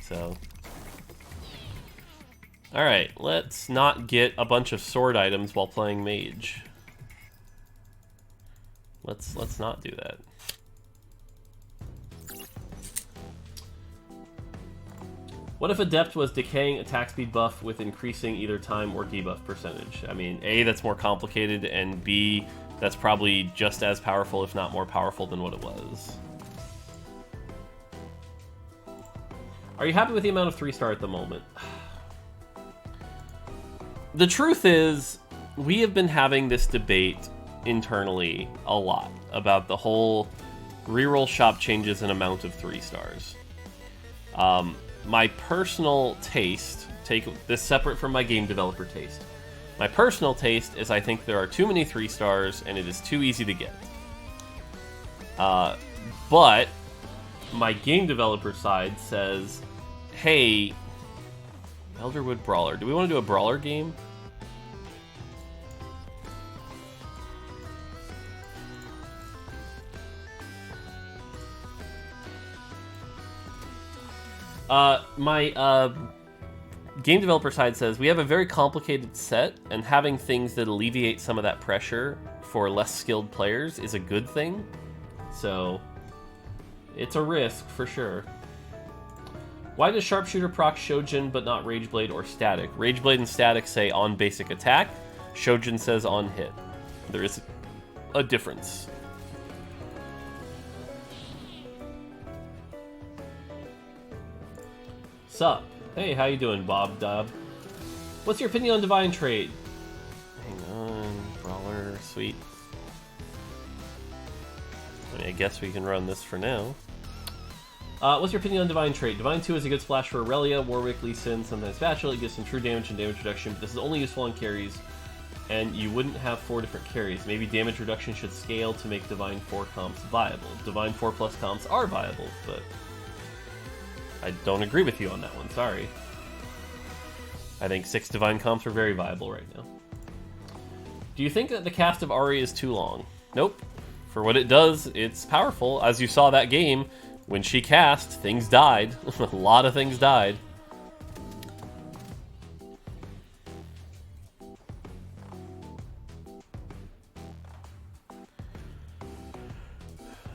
So, all right, let's not get a bunch of sword items while playing mage. Let's not do that. What if Adept was decaying attack speed buff with increasing either time or debuff percentage? I mean, A, that's more complicated, and B, that's probably just as powerful, if not more powerful, than what it was. Are you happy with the amount of 3-star at the moment? The truth is, we have been having this debate internally a lot about the whole reroll shop changes and amount of 3-stars. My personal taste, take this separate from my game developer taste. My personal taste is I think there are too many 3-stars and it is too easy to get. But my game developer side says, hey, Elderwood Brawler. Do we want to do a Brawler game? My game developer side says we have a very complicated set, and having things that alleviate some of that pressure for less skilled players is a good thing. So it's a risk for sure. Why does Sharpshooter proc Shojin but not Rageblade or Static? Rageblade and Static say on basic attack. Shojin says on hit. There is a difference. Sup? Hey, how you doing, Bob Dub? What's your opinion on Divine Trade? Hang on, Brawler, sweet. I mean, I guess we can run this for now. What's your opinion on Divine Trade? Divine 2 is a good splash for Aurelia, Warwick, Lee Sin, sometimes Spatula. It gives some true damage and damage reduction, but this is only useful on carries, and you wouldn't have 4 different carries. Maybe damage reduction should scale to make Divine 4 comps viable. Divine 4 plus comps are viable, but I don't agree with you on that one, sorry. I think 6 Divine comps are very viable right now. Do you think that the cast of Ahri is too long? Nope. For what it does, it's powerful. As you saw that game, when she cast, things died. A lot of things died.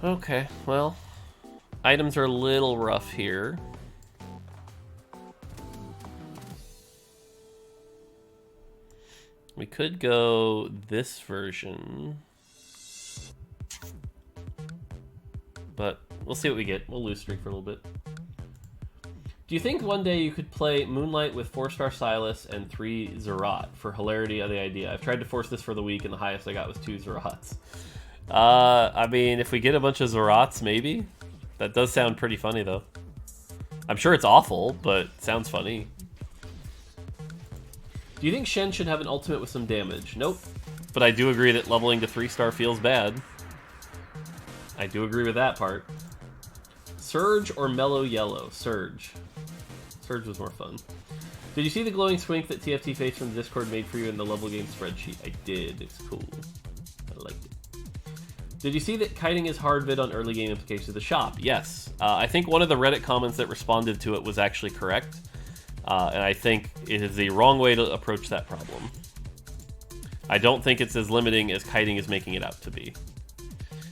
Okay, well, items are a little rough here. We could go this version, but we'll see what we get. We'll lose streak for a little bit. Do you think one day you could play Moonlight with 4-star Silas and 3 Zerat for hilarity of the idea? I've tried to force this for the week, and the highest I got was 2 Zerats. I mean, if we get a bunch of Zerats, maybe. That does sound pretty funny, though. I'm sure it's awful, but it sounds funny. Do you think Shen should have an ultimate with some damage? Nope. But I do agree that leveling to 3-star feels bad. I do agree with that part. Surge or Mellow Yellow? Surge. Surge was more fun. Did you see the glowing swink that TFT face from the Discord made for you in the level game spreadsheet? I did. It's cool. I liked it. Did you see that kiting is hard vid on early game implications of the shop? Yes. I think one of the Reddit comments that responded to it was actually correct. And I think it is the wrong way to approach that problem. I don't think it's as limiting as kiting is making it out to be.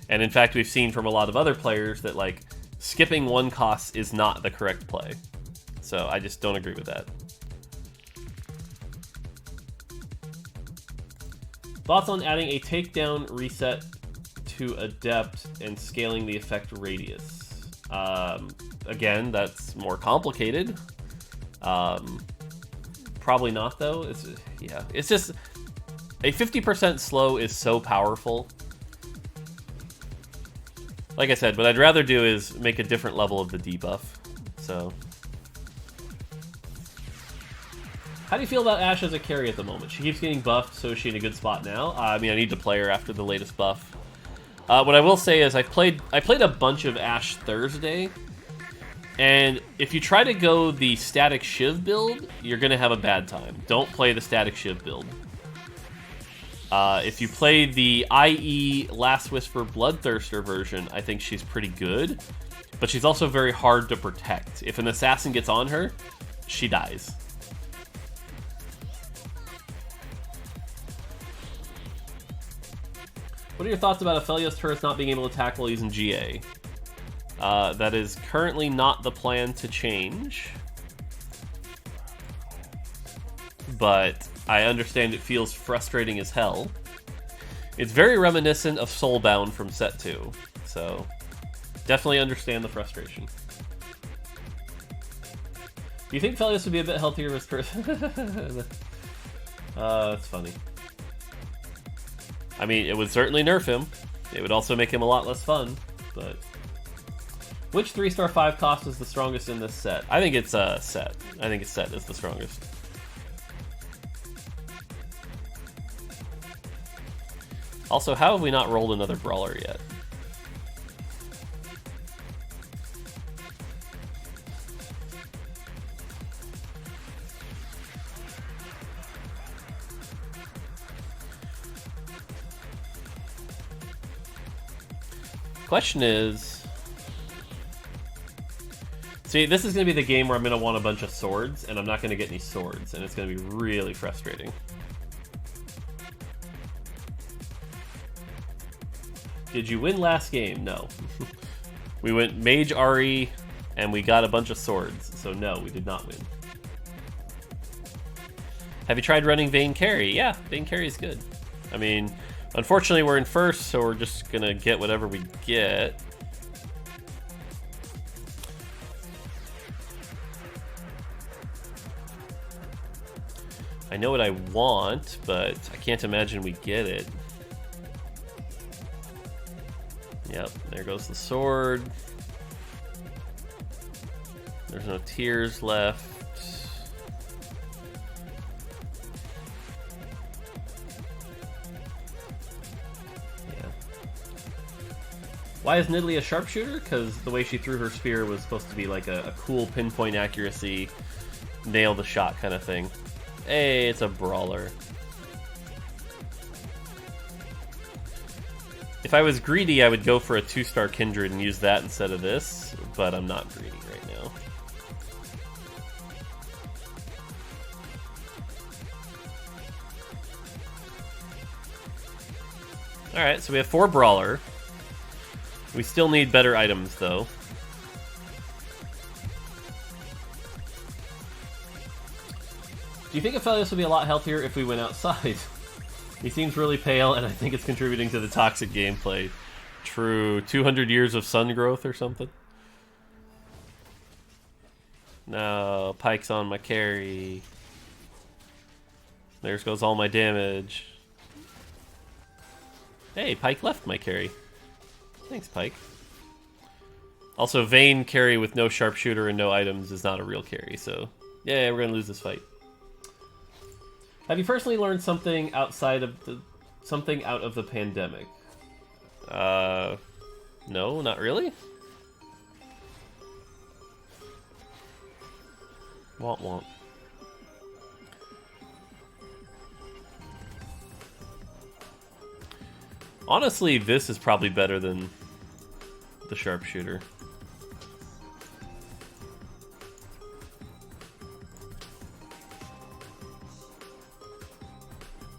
And in fact, we've seen from a lot of other players that, like, skipping one cost is not the correct play. So I just don't agree with that. Thoughts on adding a takedown reset to Adept and scaling the effect radius? Again, that's more complicated. Probably not, though. It's just a 50% slow is so powerful. Like I said, what I'd rather do is make a different level of the debuff. So, how do you feel about Ashe as a carry at the moment? She keeps getting buffed, so is she in a good spot now? I mean, I need to play her after the latest buff. What I will say is I played a bunch of Ashe Thursday. And if you try to go the static Shiv build, you're going to have a bad time. Don't play the static Shiv build. If you play the IE Last Whisper Bloodthirster version, I think she's pretty good. but she's also very hard to protect. If an assassin gets on her, she dies. What are your thoughts about Aphelios turrets not being able to attack while using GA? That is currently not the plan to change. But I understand it feels frustrating as hell. It's very reminiscent of Soulbound from Set 2, so definitely understand the frustration. Do you think Aphelios would be a bit healthier with person? It's funny. I mean, it would certainly nerf him. It would also make him a lot less fun, but... Which 3-star 5 cost is the strongest in this set? I think it's Set. I think it's Set is the strongest. Also, how have we not rolled another Brawler yet? Question is... See, this is going to be the game where I'm going to want a bunch of swords, and I'm not going to get any swords, and it's going to be really frustrating. Did you win last game? No. We went Mage Ari, and we got a bunch of swords, so no, we did not win. Have you tried running Vayne Carry? Yeah, Vayne Carry is good. I mean, unfortunately we're in first, so we're just gonna get whatever we get. I know what I want, but I can't imagine we get it. Yep, there goes the sword. There's no tears left. Yeah. Why is Nidalee a sharpshooter? Because the way she threw her spear was supposed to be like a cool pinpoint accuracy, nail the shot kind of thing. Hey, it's a Brawler. If I was greedy, I would go for a 2-star Kindred and use that instead of this, but I'm not greedy right now. Alright, so we have 4 Brawler. We still need better items, though. Do you think Aphelios would be a lot healthier if we went outside? He seems really pale, and I think it's contributing to the toxic gameplay. True. 200 years of sun growth or something? No, Pyke's on my carry. There goes all my damage. Hey, Pyke left my carry. Thanks, Pyke. Also, Vayne carry with no sharpshooter and no items is not a real carry, so... Yeah, we're gonna lose this fight. Have you personally learned something outside of something out of the pandemic? No, not really. Womp womp. Honestly, this is probably better than the sharpshooter.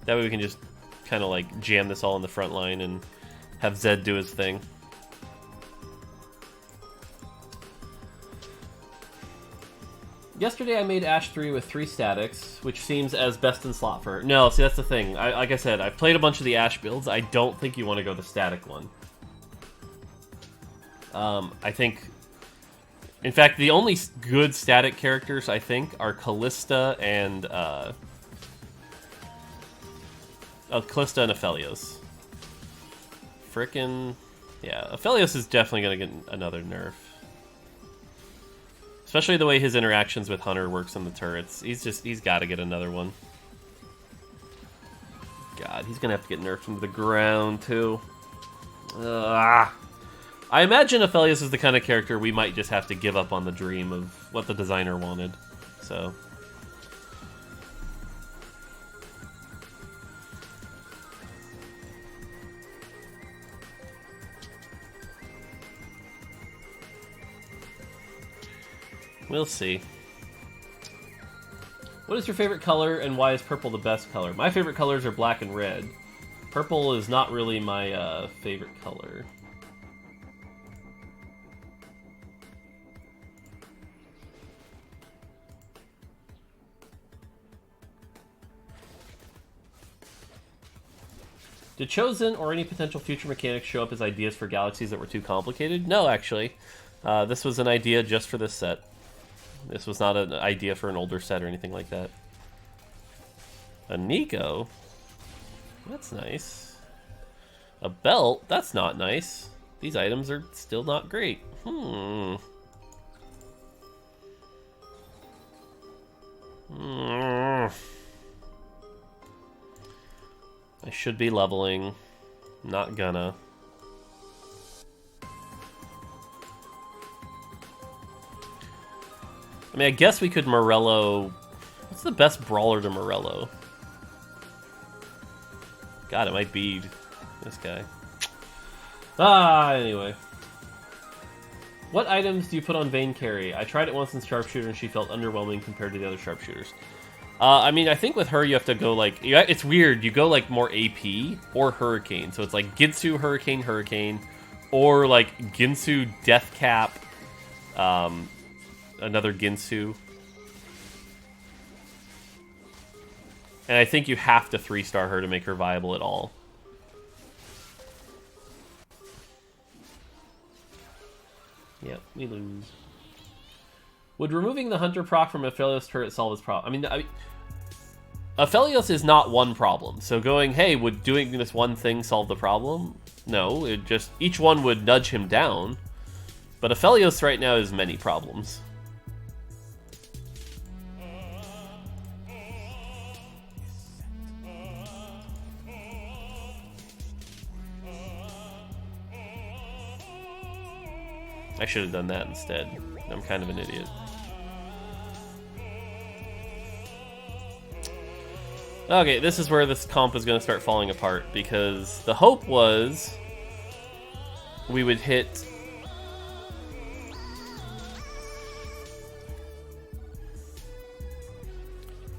That way we can just kind of like jam this all in the front line and have Zed do his thing. Yesterday I made Ashe 3 with 3 statics, which seems as best in slot for her. No, see that's the thing. Like I said, I've played a bunch of the Ashe builds. I don't think you want to go the static one. I think... In fact, the only good static characters, I think, are Callista and... Callista and Aphelios. Frickin'... Yeah, Aphelios is definitely going to get another nerf. Especially the way his interactions with Hunter works in the turrets. He's got to get another one. God, he's going to have to get nerfed into the ground, too. I imagine Aphelios is the kind of character we might just have to give up on the dream of what the designer wanted. So... We'll see. What is your favorite color, and why is purple the best color? My favorite colors are black and red. Purple is not really my favorite color. Did Chosen or any potential future mechanics show up as ideas for galaxies that were too complicated? No, actually. This was an idea just for this set. This was not an idea for an older set or anything like that. A Nico? That's nice. A belt? That's not nice. These items are still not great. I should be leveling. Not gonna. I mean, I guess we could Morello... What's the best brawler to Morello? God, it might be this guy. Anyway. What items do you put on Vayne Carry? I tried it once in Sharpshooter and she felt underwhelming compared to the other Sharpshooters. I mean, I think with her you have to go like... It's weird. You go like more AP or Hurricane. So it's like Ginsu, Hurricane, Hurricane. Or like Ginsu, Death Cap. Another Ginsu. And I think you have to 3-star her to make her viable at all. Yep, we lose. Would removing the Hunter proc from Aphelios turret solve this problem? I mean, Aphelios is not one problem. So going, hey, would doing this one thing solve the problem? No, it just... Each one would nudge him down. But Aphelios right now has many problems. I should have done that instead. I'm kind of an idiot. Okay, this is where this comp is going to start falling apart, because the hope was we would hit...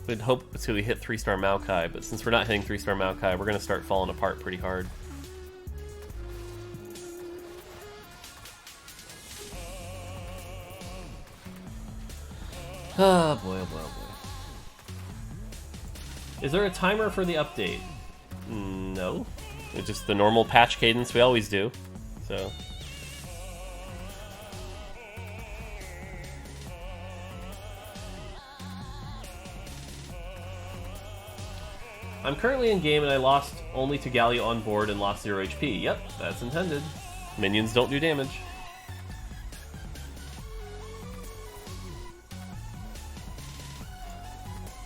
We'd hope to hit 3-star Maokai, but since we're not hitting 3-star Maokai, we're going to start falling apart pretty hard. Oh boy, oh boy, oh boy. Is there a timer for the update? No. It's just the normal patch cadence we always do. So. I'm currently in game and I lost only to Galio on board and lost 0 HP. Yep, that's intended. Minions don't do damage.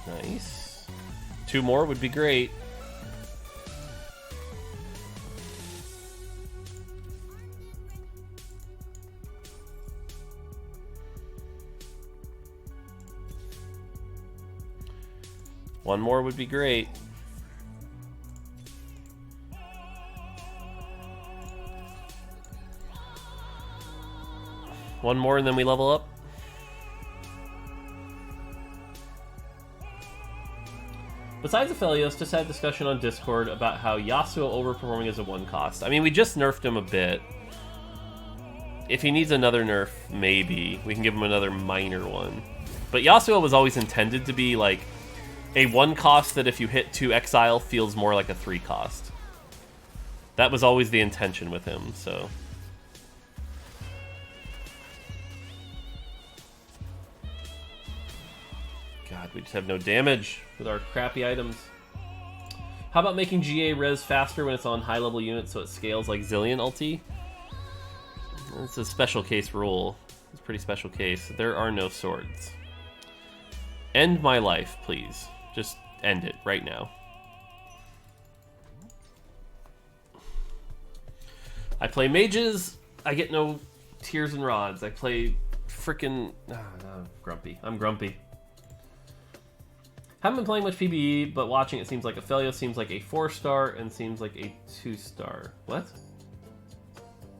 Nice. 2 more would be great. One more would be great. One more and then we level up. Besides Aphelios, just had a discussion on Discord about how Yasuo overperforming as a 1 cost. I mean, we just nerfed him a bit. If he needs another nerf, maybe. We can give him another minor one. But Yasuo was always intended to be like a 1 cost that if you hit 2 exile feels more like a 3 cost. That was always the intention with him, so... God, we just have no damage with our crappy items. How about making GA res faster when it's on high level units so it scales like Zilean ulti? It's a special case rule. It's a pretty special case. There are no swords. End my life, please. Just end it right now. I play mages, I get no tears and rods. I play frickin'... I'm grumpy. I'm grumpy. Haven't been playing much PvE, but watching it seems like Aphelios seems like a 4-star and seems like a 2-star. What?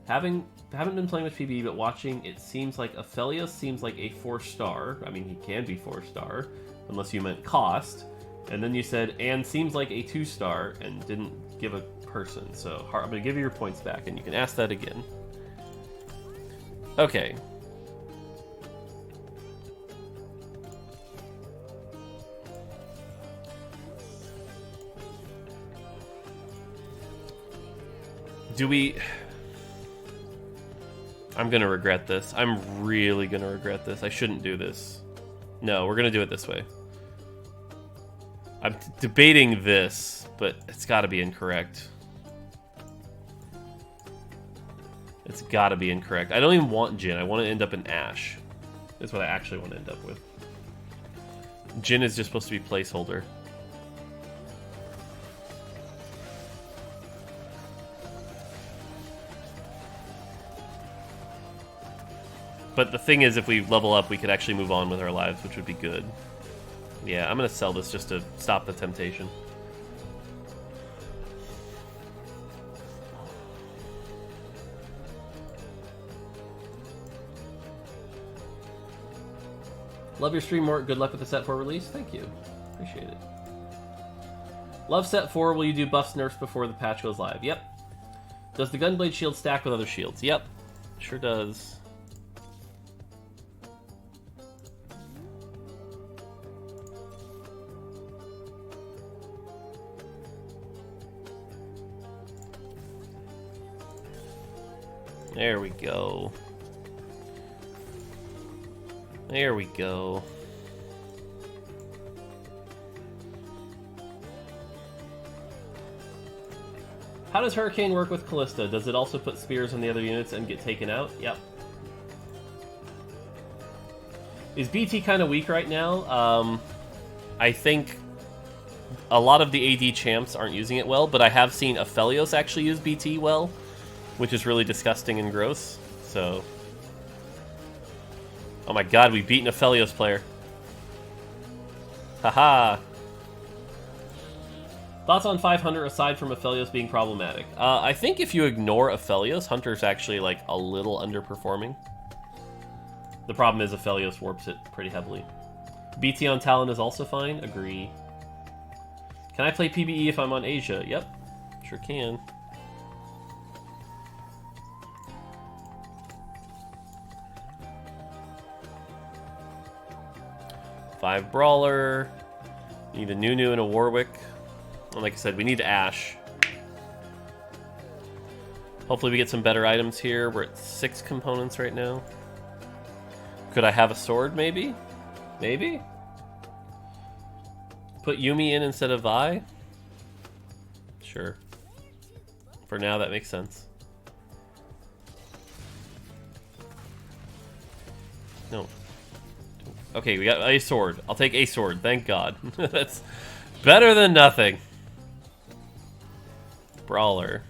haven't been playing much PvE, but watching, it seems like Aphelios seems like a 4-star. I mean, he can be 4-star, unless you meant cost. And then you said, and seems like a 2-star, and didn't give a person. So I'm going to give you your points back, and you can ask that again. Okay. Do we... I'm going to regret this. I'm really going to regret this. I shouldn't do this. No, we're going to do it this way. I'm debating this, but it's got to be incorrect. It's got to be incorrect. I don't even want Jin. I want to end up in Ash. That's what I actually want to end up with. Jin is just supposed to be placeholder. But the thing is, if we level up, we could actually move on with our lives, which would be good. Yeah, I'm going to sell this just to stop the temptation. Love your stream, Mort. Good luck with the set 4 release. Thank you. Appreciate it. Love set 4. Will you do buffs, nerfs before the patch goes live? Yep. Does the Gunblade shield stack with other shields? Yep. Sure does. There we go. There we go. How does Hurricane work with Callista? Does it also put spears on the other units and get taken out? Yep. Is BT kind of weak right now? I think a lot of the AD champs aren't using it well, but I have seen Aphelios actually use BT well, which is really disgusting and gross, so... Oh my god, we've beaten a Aphelios player. Haha. Thoughts on 500 aside from Aphelios being problematic? I think if you ignore Aphelios, Hunter's actually like a little underperforming. The problem is Aphelios warps it pretty heavily. BT on Talon is also fine, agree. Can I play PvE if I'm on Asia? Yep, sure can. Five Brawler. Need a Nunu and a Warwick. And like I said, we need Ash. Hopefully we get some better items here. We're at 6 components right now. Could I have a sword, maybe? Maybe? Put Yumi in instead of Vi? Sure. For now, that makes sense. No. Okay, we got a sword. I'll take a sword, thank God. That's better than nothing. Brawler.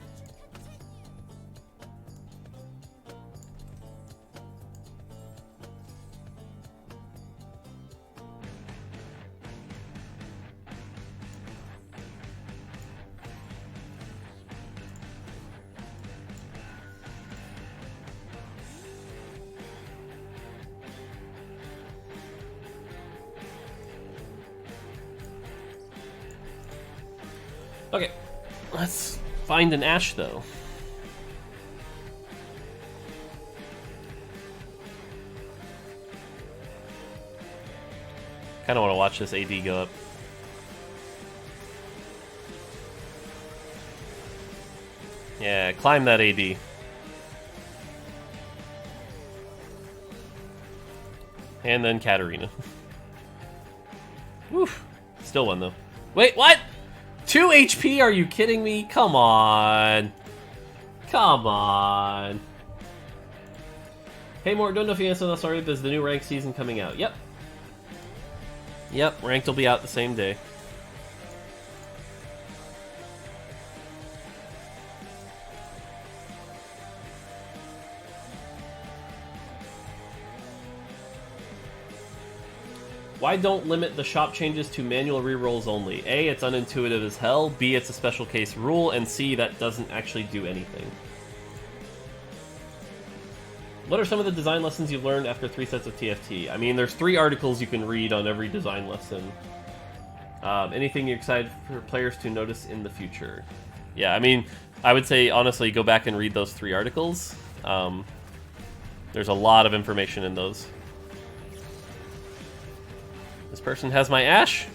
Okay, let's find an Ash, though. Kind of want to watch this AD go up. Yeah, climb that AD. And then Katarina. Woof. Still won, though. Wait, what? 2 HP? Are you kidding me? Come on. Come on. Hey, Mort, don't know if you answered this already, but is the new ranked season coming out? Yep. Yep, ranked will be out the same day. Why don't limit the shop changes to manual rerolls only? A, it's unintuitive as hell. B, it's a special case rule. And C, that doesn't actually do anything. What are some of the design lessons you've learned after 3 sets of TFT? I mean, there's 3 articles you can read on every design lesson. Anything you're excited for players to notice in the future? Yeah, I mean, I would say, honestly, go back and read those 3 articles. There's a lot of information in those. This person has my Ashe.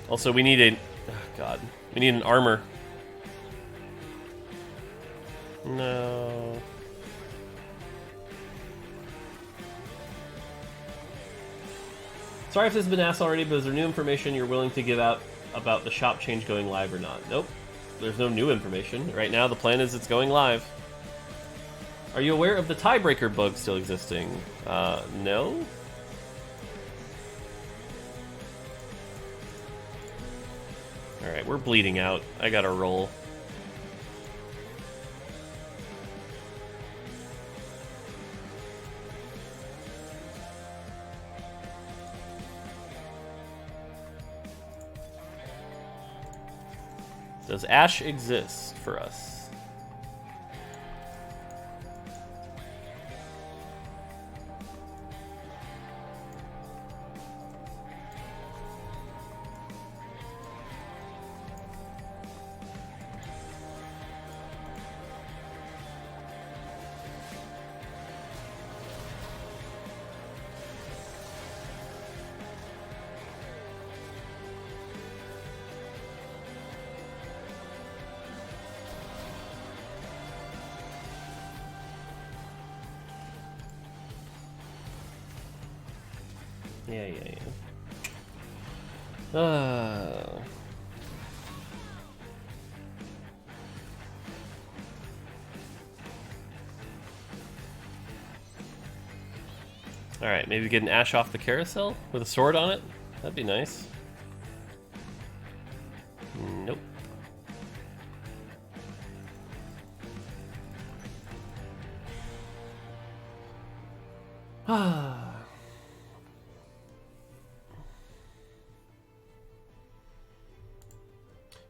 Also, we need a... Oh, God. We need an armor. No. Sorry if this has been asked already, but is there new information you're willing to give out about the shop change going live or not? Nope. There's no new information. Right now, the plan is it's going live. Are you aware of the tiebreaker bug still existing? No? Alright, we're bleeding out. I gotta roll. Does Ashe exist for us? Yeah. Alright, maybe get an Ashe off the carousel with a sword on it? That'd be nice. Nope.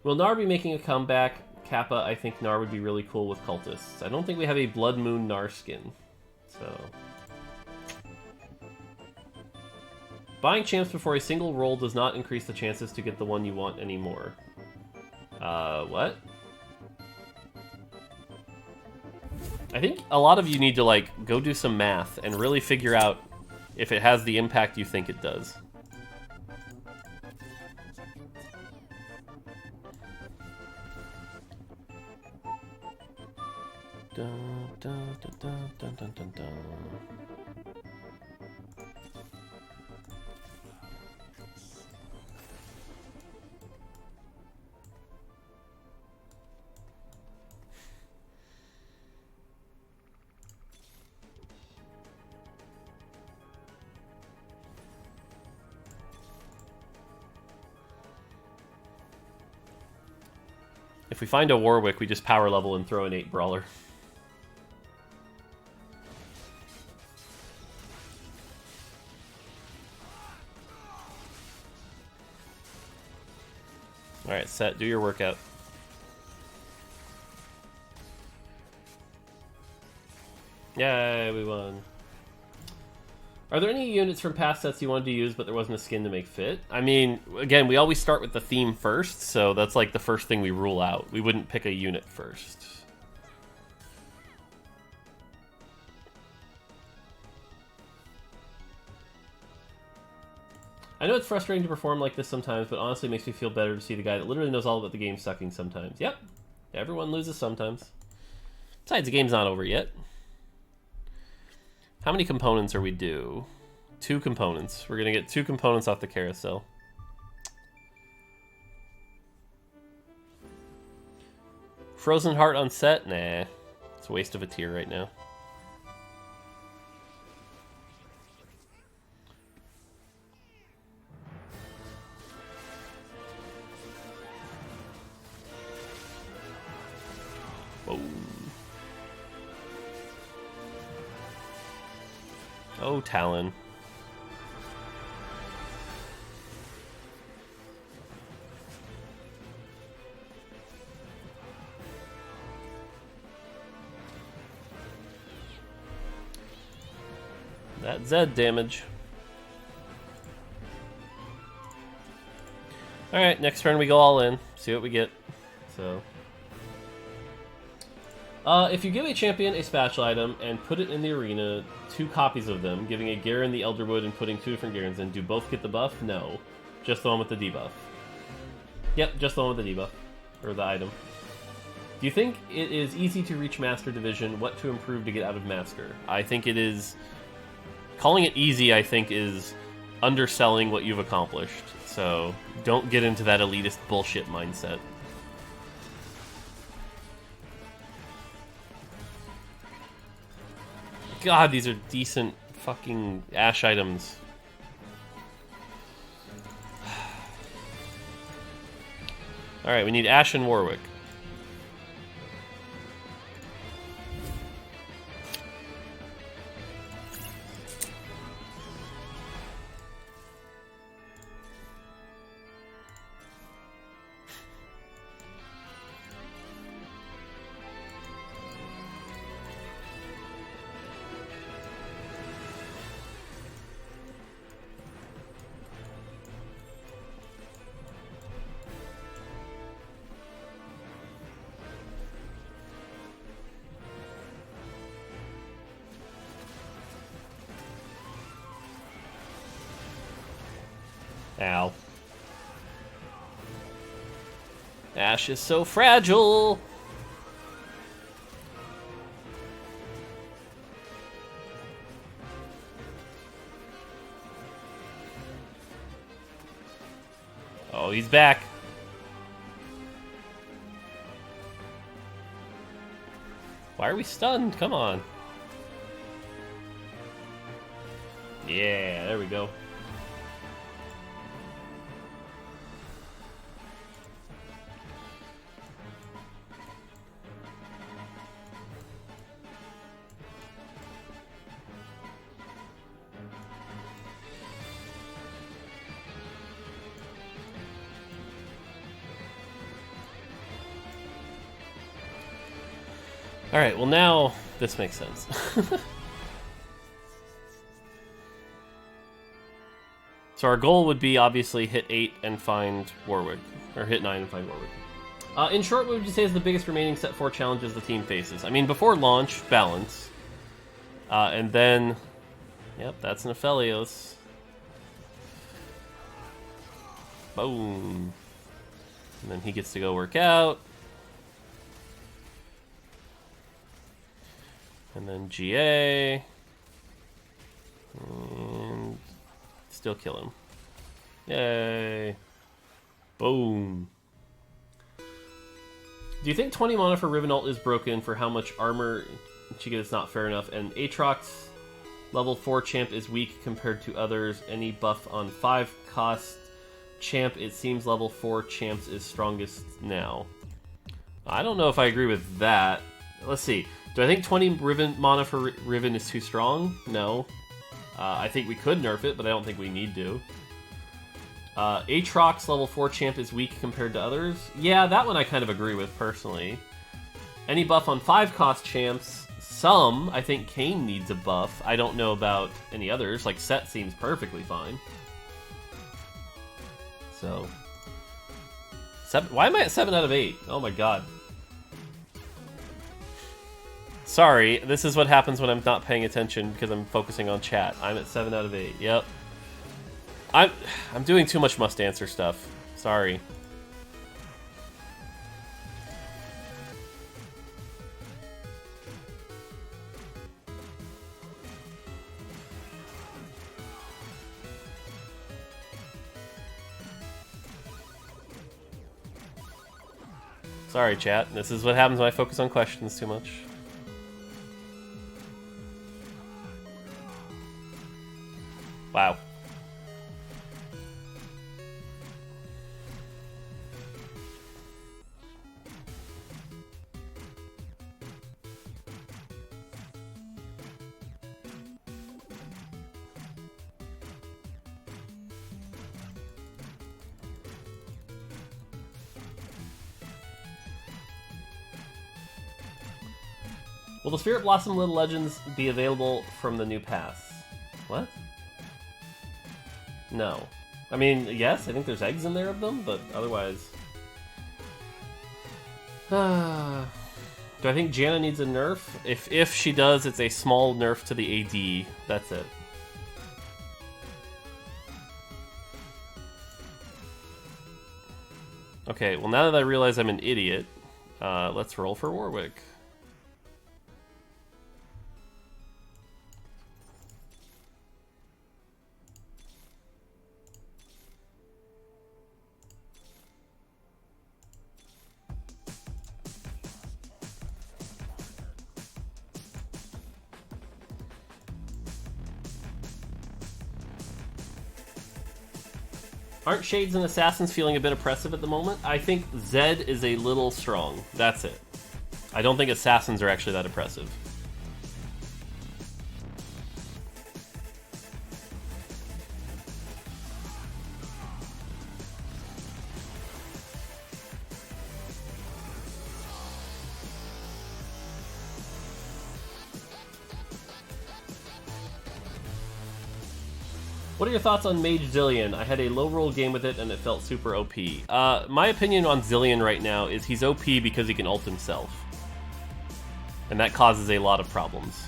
Will Gnar be making a comeback? Kappa, I think Gnar would be really cool with cultists. I don't think we have a Blood Moon Gnar skin, so... Buying champs before a single roll does not increase the chances to get the one you want anymore. What? I think a lot of you need to, like, go do some math and really figure out if it has the impact you think it does. Dun, dun, dun, dun, dun, dun, dun, dun. If we find a Warwick, we just power level and throw an 8 Brawler. Alright, Set, do your workout. Yay, we won. Are there any units from past sets you wanted to use but there wasn't a skin to make fit? I mean, again, we always start with the theme first, so that's like the first thing we rule out. We wouldn't pick a unit first. I know it's frustrating to perform like this sometimes, but honestly it makes me feel better to see the guy that literally knows all about the game sucking sometimes. Yep, everyone loses sometimes. Besides, the game's not over yet. How many components are we due? 2 components. We're gonna get 2 components off the carousel. Frozen Heart on Set? Nah. It's a waste of a tier right now. Whoa. Oh, Talon. That Zed damage. Alright, next turn we go all in. See what we get. So, if you give a champion a spatula item and put it in the arena, 2 copies of them, giving a Garen the Elderwood and putting 2 different Garens in, do both get the buff? No. Just the one with the debuff. Yep, just the one with the debuff. Or the item. Do you think it is easy to reach Master Division? What to improve to get out of Master? I think it is... Calling it easy, I think, is underselling what you've accomplished. So, don't get into that elitist bullshit mindset. God, these are decent fucking Ashe items. Alright, we need Ashe and Warwick. Ow. Ashe is so fragile! Oh, he's back. Why are we stunned? Come on. Yeah, there we go. Alright, well now this makes sense. So our goal would be obviously hit 8 and find Warwick. Or hit 9 and find Warwick. In short, what would you say is the biggest remaining set 4 challenges the team faces? I mean, before launch, balance. And then... Yep, that's an Aphelios. Boom. And then he gets to go work out. And then GA. And still kill him. Yay. Boom. Do you think 20 mana for Riven ult is broken for how much armor she gets? Not fair enough. And Aatrox level 4 champ is weak compared to others. Any buff on 5 cost champ, it seems level 4 champs is strongest now. I don't know if I agree with that. Let's see. Do I think 20 Riven mana for Riven is too strong? No. I think we could nerf it, but I don't think we need to. Aatrox level 4 champ is weak compared to others. Yeah, that one I kind of agree with, personally. Any buff on 5 cost champs? Some. I think Kayn needs a buff. I don't know about any others. Like, Set seems perfectly fine. So... Why am I at 7 out of 8? Oh my god. Sorry, this is what happens when I'm not paying attention because I'm focusing on chat. I'm at 7 out of 8. Yep. I'm doing too much must answer stuff. Sorry. Sorry, chat. This is what happens when I focus on questions too much. Wow. Will the Spirit Blossom Little Legends be available from the new pass? What? No. I mean, yes, I think there's eggs in there of them, but otherwise... Do I think Janna needs a nerf? If she does, it's a small nerf to the AD. That's it. Okay, well now that I realize I'm an idiot, let's roll for Warwick. Aren't Shades and Assassins feeling a bit oppressive at the moment? I think Zed is a little strong. That's it. I don't think Assassins are actually that oppressive. What are your thoughts on Mage Zilean? I had a low roll game with it and it felt super OP. My opinion on Zilean right now is he's OP because he can ult himself. And that causes a lot of problems.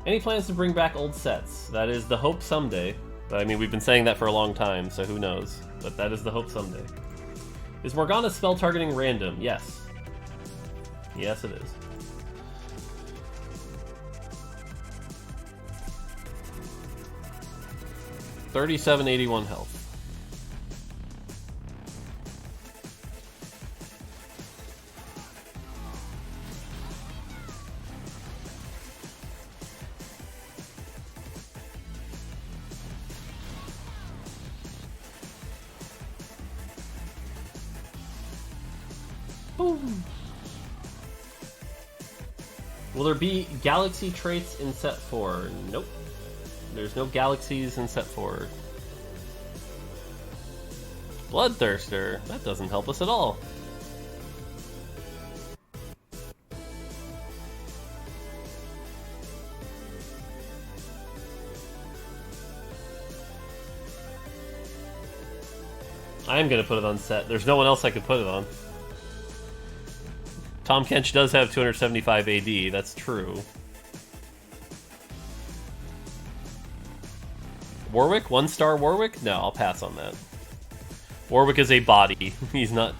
Any plans to bring back old sets? That is the hope someday. I mean, we've been saying that for a long time, so who knows? But that is the hope someday. Is Morgana's spell targeting random? Yes. Yes, it is. $37.81 health. Boom. Will there be galaxy traits in set 4? Nope. There's no galaxies in set 4. Bloodthirster. That doesn't help us at all. I am going to put it on set. There's no one else I could put it on. Tahm Kench does have 275 AD, that's true. Warwick? 1-star Warwick? No, I'll pass on that. Warwick is a body. He's not...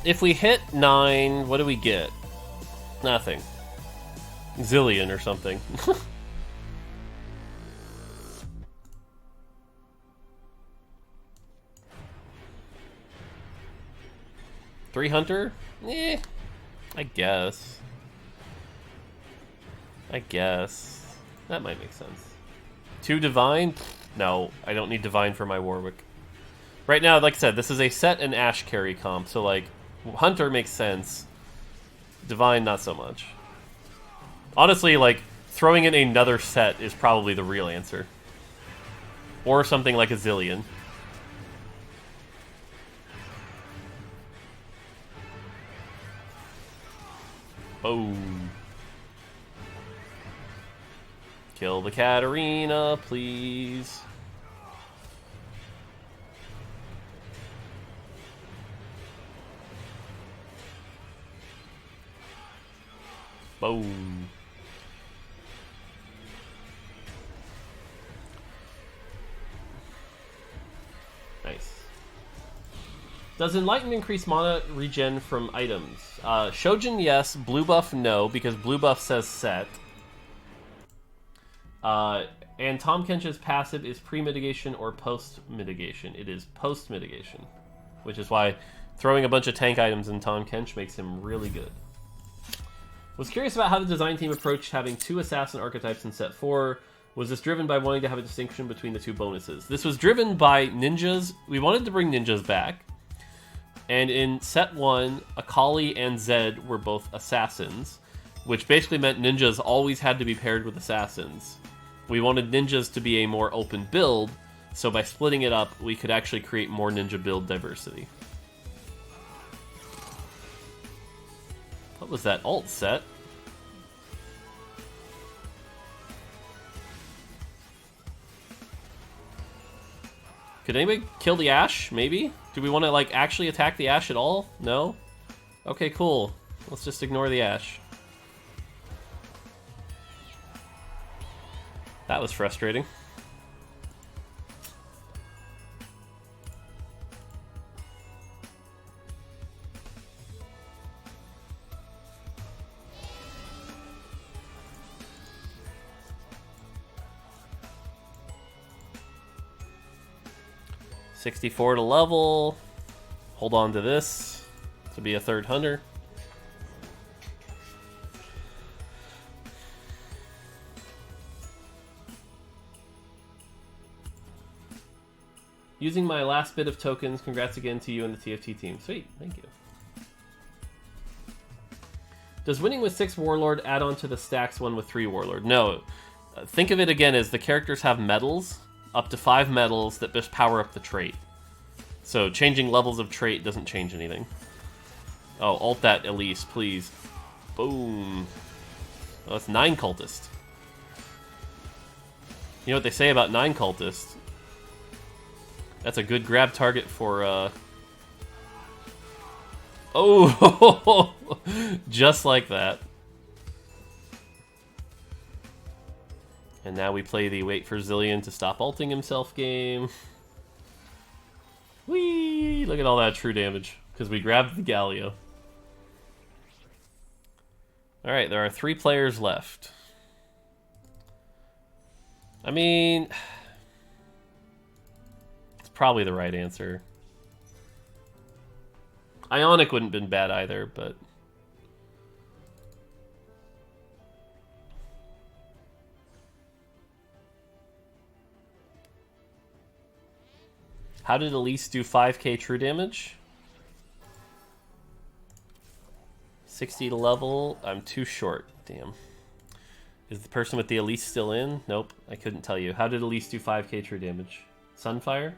If we hit 9, what do we get? Nothing. Zilean or something. 3 Hunter? Eh, I guess. That might make sense. 2 Divine? No, I don't need Divine for my Warwick. Right now, like I said, this is a set and Ashe carry comp, so like, Hunter makes sense. Divine, not so much. Honestly, like, throwing in another set is probably the real answer. Or something like a Zilean. Boom. Kill the Katarina, please. Boom. Nice. Does Enlighten increase mana regen from items? Shojin, yes. Blue buff, no, because blue buff says set. And Tahm Kench's passive is pre-mitigation or post-mitigation. It is post-mitigation, which is why throwing a bunch of tank items in Tahm Kench makes him really good. Was curious about how the design team approached having 2 assassin archetypes in set 4. Was this driven by wanting to have a distinction between the 2 bonuses? This was driven by ninjas. We wanted to bring ninjas back. And in set 1, Akali and Zed were both assassins, which basically meant ninjas always had to be paired with assassins. We wanted ninjas to be a more open build, so by splitting it up, we could actually create more ninja build diversity. What was that alt set? Could anybody kill the Ashe? Maybe? Do we want to, like, actually attack the Ashe at all? No? Okay, cool. Let's just ignore the Ashe. That was frustrating. $64 to level. Hold on to this to be a 3rd hunter. Using my last bit of tokens, congrats again to you and the TFT team. Sweet, thank you. Does winning with 6 Warlord add on to the stacks one with 3 Warlord? No. Think of it again as the characters have medals, up to 5 medals that just power up the trait. So changing levels of trait doesn't change anything. Oh, alt that Elise, please. Boom. Oh, that's 9 cultist. You know what they say about 9 cultist? That's a good grab target for, Oh! Just like that. And now we play the wait for Zilean to stop ulting himself game. Whee! Look at all that true damage. Because we grabbed the Galio. Alright, there are 3 players left. I mean... it's probably the right answer. Ionic wouldn't have been bad either, but... how did Elise do 5k true damage? 60 to level. I'm too short. Damn. Is the person with the Elise still in? Nope. I couldn't tell you. How did Elise do 5k true damage? Sunfire?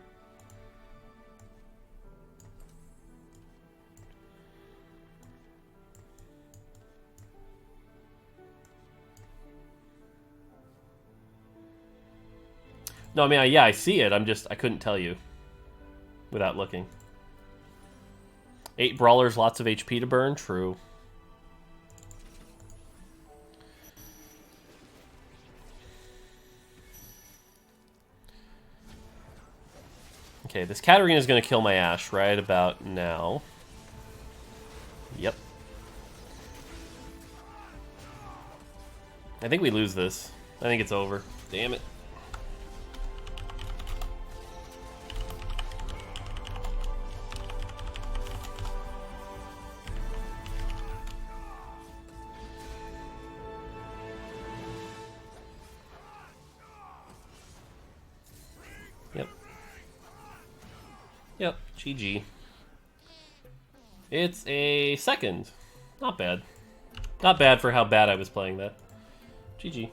No, I mean, yeah, I see it. I couldn't tell you without looking. 8 brawlers, lots of HP to burn. True. Okay, this Katarina is going to kill my Ashe right about now. Yep. I think we lose this. I think it's over. Damn it. Yep, GG. It's a 2nd. Not bad. Not bad for how bad I was playing that. GG.